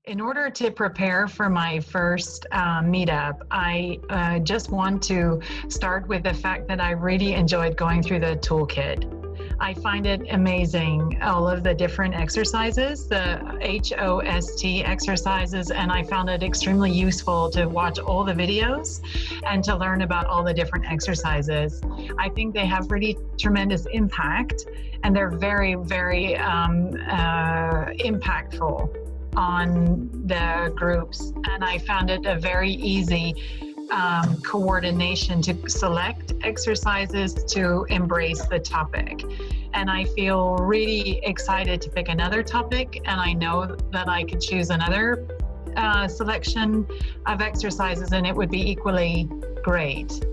In order to prepare for my first meetup, I just want to start with the fact that I really enjoyed going through the toolkit. I find it amazing, all of the different exercises, the HOST exercises, and I found it extremely useful to watch all the videos and to learn about all the different exercises. I think they have really tremendous impact, and they're very, very impactful on the groups, and I found it a very easy coordination to select exercises to embrace the topic. And I feel really excited to pick another topic, and I know that I could choose another selection of exercises and it would be equally great.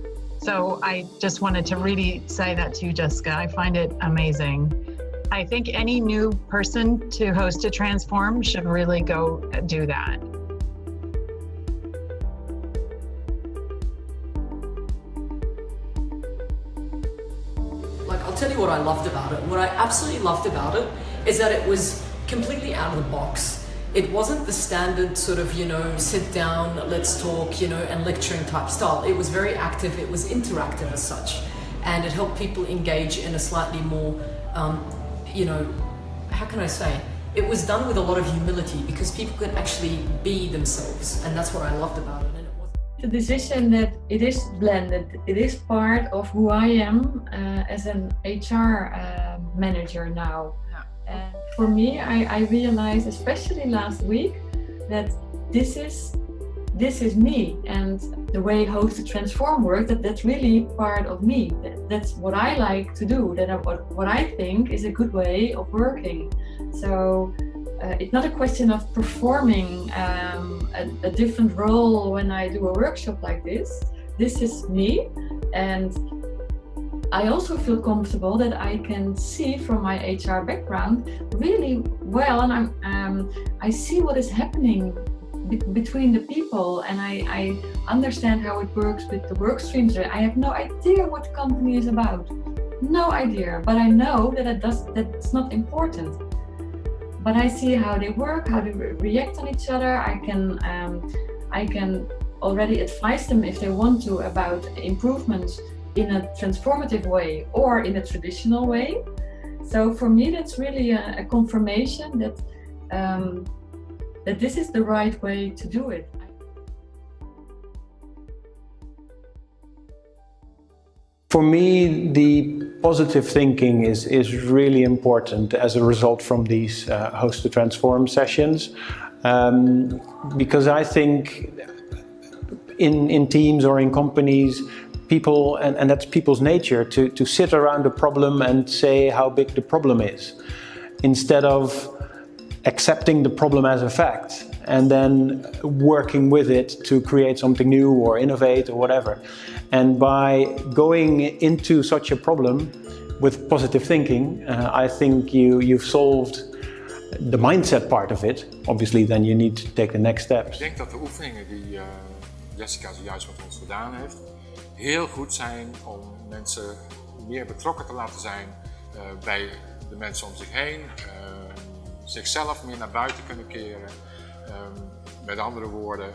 So I just wanted to really say that to you, Jessica. I find it amazing. I think any new person to host a Transform should really go do that. Like, I'll tell you what I loved about it. What I absolutely loved about it is that it was completely out of the box. It wasn't the standard sort of, sit down, let's talk, and lecturing type style. It was very active, it was interactive as such. And it helped people engage in a slightly more, how can I say? It was done with a lot of humility because people could actually be themselves, and that's what I loved about it. And it was the decision that it is blended, it is part of who I am as an HR manager now. Yeah. And for me, I realized, especially last week, that this is me, and the way Host to Transform works, that's really part of me. That's what I like to do, what I think is a good way of working. So it's not a question of performing a different role when I do a workshop like this. This is me, and I also feel comfortable that I can see from my HR background really well, and I see what is happening between the people, and I understand how it works with the work streams. I have no idea what the company is about, no idea, but I know that that's not important. But I see how they work, how they react on each other. I can already advise them if they want to about improvements in a transformative way or in a traditional way. So for me, that's really a confirmation that that this is the right way to do it. For me, the positive thinking is really important as a result from these Host to Transform sessions, because I think in teams or in companies, people, and that's people's nature, to sit around a problem and say how big the problem is, instead of accepting the problem as a fact and then working with it to create something new or innovate or whatever. And by going into such a problem with positive thinking, I think you've solved the mindset part of it. Obviously, then you need to take the next steps. Ik denk dat de oefeningen die Jessica zojuist met ons gedaan heeft, heel goed zijn om mensen meer betrokken te laten zijn bij de mensen om zich heen, zichzelf meer naar buiten kunnen keren. Met andere woorden,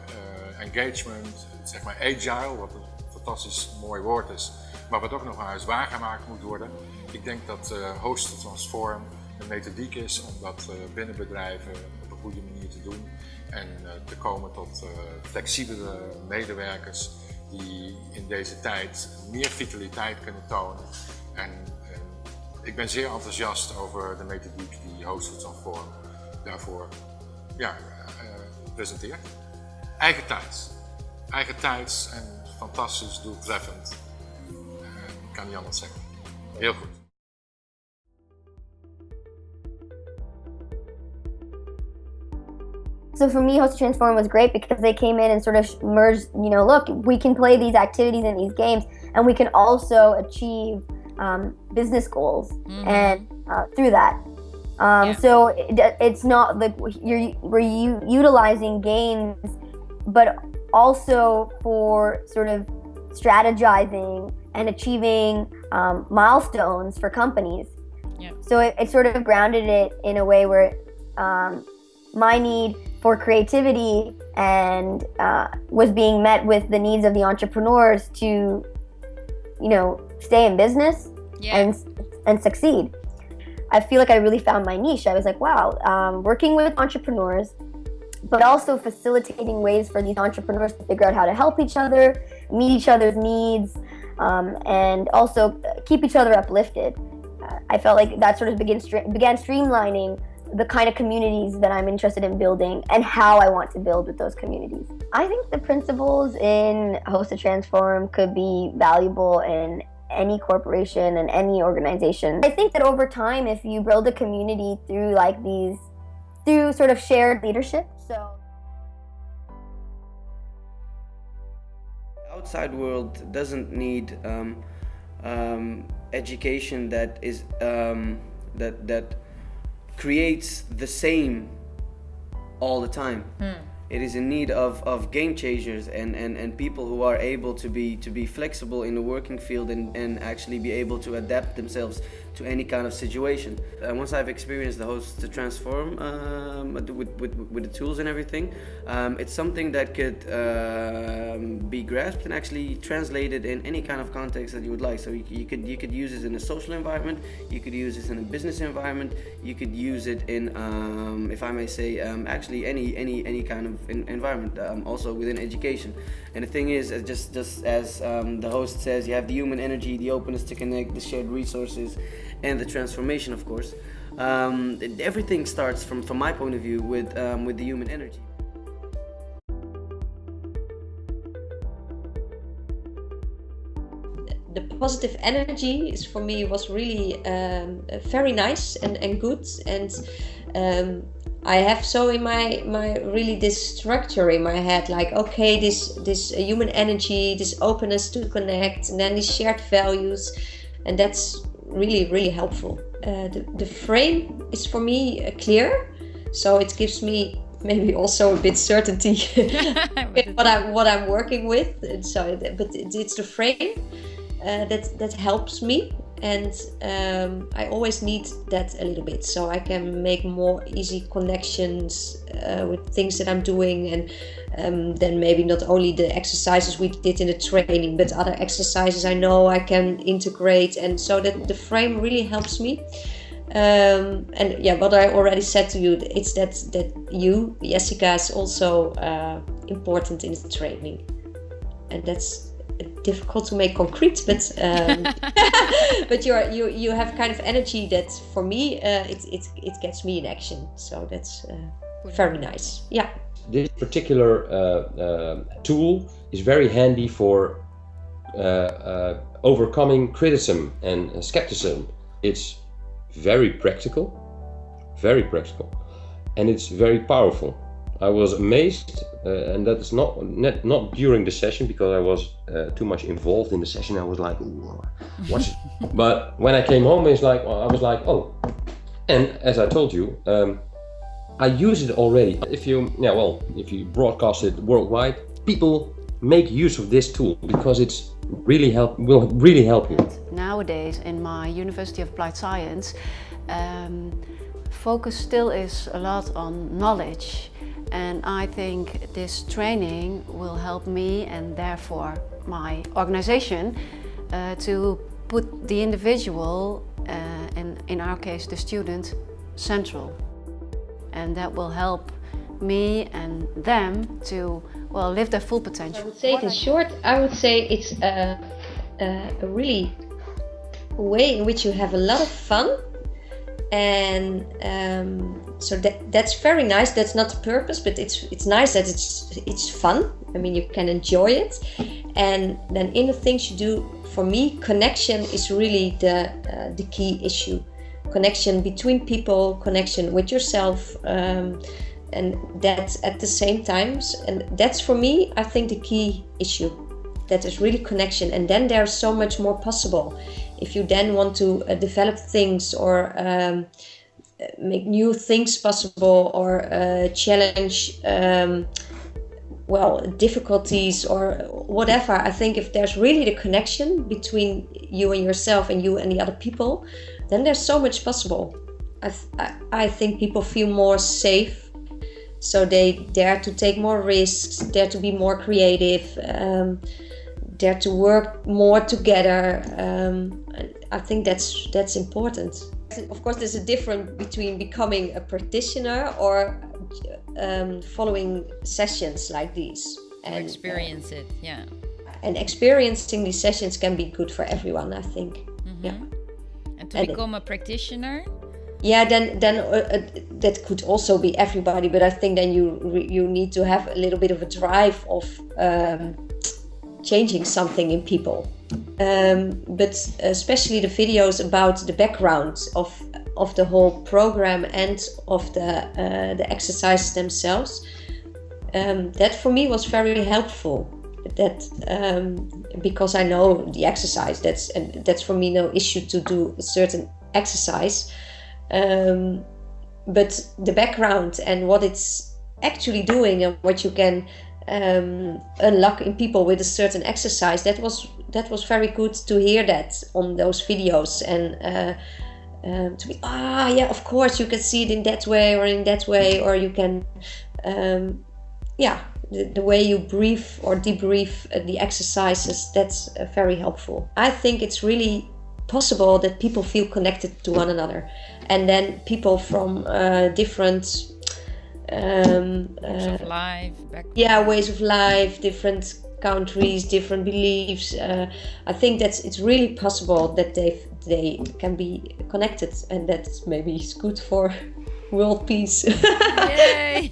engagement, zeg maar agile, wat een fantastisch mooi woord is, maar wat ook nog maar eens waargemaakt moet worden. Ik denk dat Host to Transform een methodiek is om dat binnen bedrijven op een goede manier te doen en te komen tot flexibele medewerkers die in deze tijd meer vitaliteit kunnen tonen. En ik ben zeer enthousiast over de methodiek die Host to Transform daarvoor presenteert. Eigentijds en fantastisch doeltreffend. Ik kan niet anders zeggen. Heel goed. So for me, Host to Transform was great because they came in and sort of merged, look, we can play these activities in these games and we can also achieve business goals and through that. So it's not like we're utilizing games, but also for sort of strategizing and achieving milestones for companies. Yeah. So it sort of grounded it in a way where my need for creativity and was being met with the needs of the entrepreneurs to, stay in business and succeed. I feel like I really found my niche. I was like, wow, working with entrepreneurs, but also facilitating ways for these entrepreneurs to figure out how to help each other, meet each other's needs, and also keep each other uplifted. I felt like that sort of began streamlining the kind of communities that I'm interested in building and how I want to build with those communities. I think the principles in Host to Transform could be valuable in any corporation and any organization. I think that over time, if you build a community through through sort of shared leadership, outside world doesn't need education that is that creates the same all the time. It is in need of game changers and people who are able to be flexible in the working field and actually be able to adapt themselves to any kind of situation. Once I've experienced the Host to Transform with the tools and everything, it's something that could be grasped and actually translated in any kind of context that you would like. So you could use it in a social environment, you could use it in a business environment, you could use it in, if I may say, actually any kind of environment, also within education. And the thing is, just as the host says, you have the human energy, the openness to connect, the shared resources, and the transformation, of course. Everything starts from my point of view with the human energy. The positive energy is, for me, was really very nice and good, and I have so in my really this structure in my head, like, okay, this human energy, this openness to connect, and then these shared values, and that's really helpful. The frame is for me clear, so it gives me maybe also a bit certainty with what I'm working with, and so but it's the frame that helps me. And I always need that a little bit, so I can make more easy connections with things that I'm doing, and then maybe not only the exercises we did in the training, but other exercises I know I can integrate, and so that the frame really helps me. And yeah, what I already said to you, it's that you, Jessica, is also important in the training, and that's difficult to make concrete, but but you have kind of energy that for me it gets me in action, so that's very nice. Yeah, this particular tool is very handy for overcoming criticism and skepticism. It's very practical, and it's very powerful. I was amazed, and that is not during the session, because I was too much involved in the session. I was like, what's it? But when I came home, I was like, oh. And as I told you, I use it already. If you broadcast it worldwide, people make use of this tool because it's will really help you. Nowadays, in my University of Applied Science, focus still is a lot on knowledge. And I think this training will help me, and therefore my organization, to put the individual, and in our case the student, central. And that will help me and them to, well, live their full potential. I would say it in short, I would say it's a really way in which you have a lot of fun. And so that's very nice. That's not the purpose, but it's nice that it's fun. I mean, you can enjoy it. And then in the things you do, for me, connection is really the key issue. Connection between people, connection with yourself, and that at the same time. And that's for me, I think, the key issue. That is really connection. And then there's so much more possible. If you then want to develop things or make new things possible, or challenge difficulties or whatever, I think if there's really the connection between you and yourself and you and the other people, then there's so much possible. I think people feel more safe. So they dare to take more risks, dare to be more creative, dare to work more together. I think that's important. Of course, there's a difference between becoming a practitioner or following sessions like these. And experience it, yeah. And experiencing these sessions can be good for everyone, I think. Yeah. And to become a practitioner? Yeah, then that could also be everybody, but I think then you need to have a little bit of a drive of changing something in people. But especially the videos about the background of the whole program and of the exercises themselves, that for me was very helpful. That because I know the exercise, that's for me no issue to do a certain exercise. But the background and what it's actually doing and what you can unlock in people with a certain exercise, that was very good to hear that on those videos, and to be yeah, of course you can see it in that way or in that way, or you can the way you brief or debrief the exercises, that's very helpful. I think it's really possible that people feel connected to one another, and then people from different ways of life, ways of life, different countries, different beliefs. I think it's really possible that they can be connected, and that maybe is good for world peace. Yay!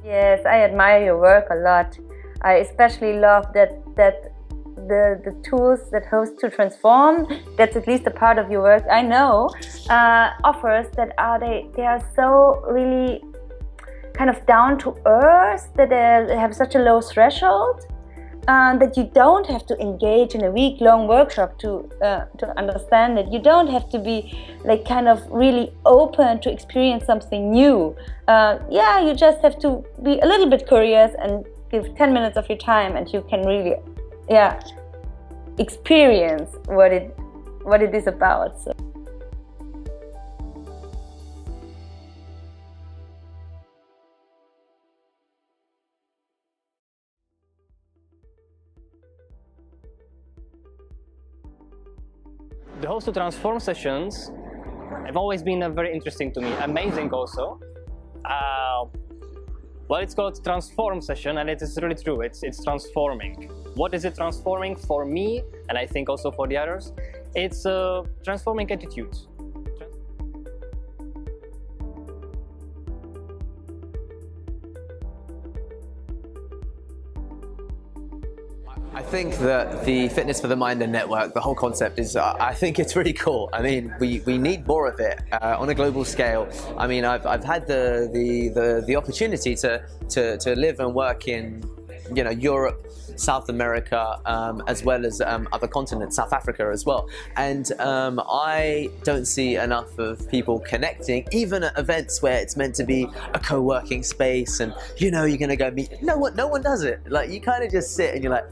Yes, I admire your work a lot. I especially love that the tools that Host to Transform, that's at least a part of your work I know, offers that they are so really kind of down to earth, that they have such a low threshold, that you don't have to engage in a week-long workshop to understand it. You don't have to be like kind of really open to experience something new. You just have to be a little bit curious and give 10 minutes of your time, and you can really experience what it is about. So. The Host to Transform sessions have always been very interesting to me, amazing also. Well, it's called Transform session, and it is really true, it's transforming. What is it transforming for me, and I think also for the others? It's transforming attitudes. I think that the Fitness for the Mind and Network, the whole concept is, I think it's really cool. I mean, we need more of it on a global scale. I mean, I've had the opportunity to live and work in, Europe, South America, as well as other continents, South Africa as well. And I don't see enough of people connecting, even at events where it's meant to be a co-working space, and you're gonna go meet. No one does it. Like, you kind of just sit and you're like,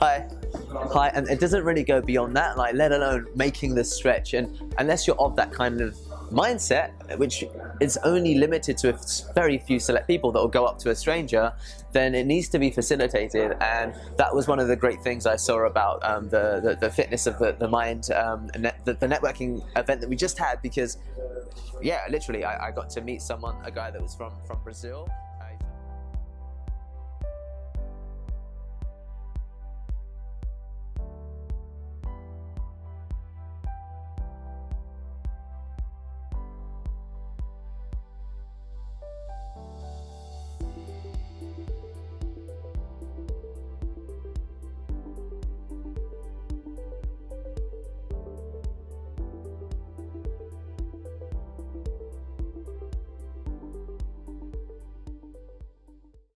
hi, and it doesn't really go beyond that, like, let alone making this stretch. And unless you're of that kind of mindset, which is only limited to a very few select people that will go up to a stranger, then it needs to be facilitated. And that was one of the great things I saw about the Fitness of the Mind, the networking event that we just had, because literally I got to meet a guy that was from Brazil.